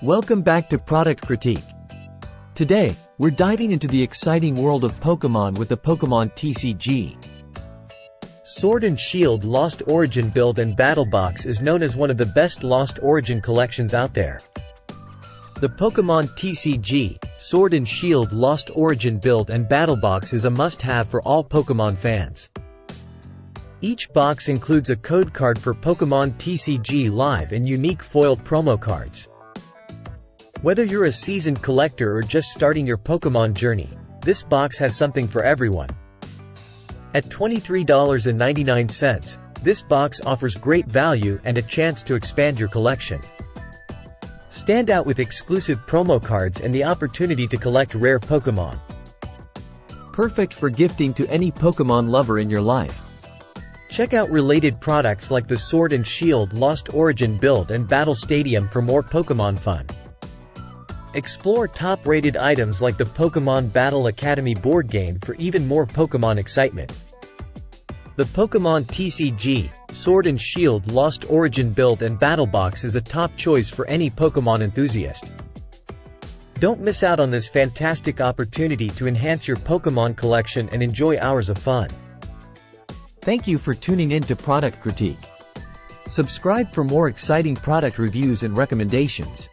Welcome back to Product Critique. Today, we're diving into the exciting world of Pokémon with the Pokémon TCG. Sword and Shield Lost Origin Build and Battle Box is known as one of the best Lost Origin collections out there. The Pokémon TCG, Sword and Shield Lost Origin Build and Battle Box is a must-have for all Pokémon fans. Each box includes a code card for Pokémon TCG Live and unique foiled promo cards. Whether you're a seasoned collector or just starting your Pokémon journey, this box has something for everyone. At $23.99, this box offers great value and a chance to expand your collection. Stand out with exclusive promo cards and the opportunity to collect rare Pokémon. Perfect for gifting to any Pokémon lover in your life. Check out related products like the Sword and Shield Lost Origin Build and Battle Stadium for more Pokémon fun. Explore top-rated items like the Pokémon Battle Academy board game for even more Pokémon excitement. The Pokémon TCG, Sword and Shield Lost Origin Build and Battle Box is a top choice for any Pokémon enthusiast. Don't miss out on this fantastic opportunity to enhance your Pokémon collection and enjoy hours of fun. Thank you for tuning in to Product Critique. Subscribe for more exciting product reviews and recommendations.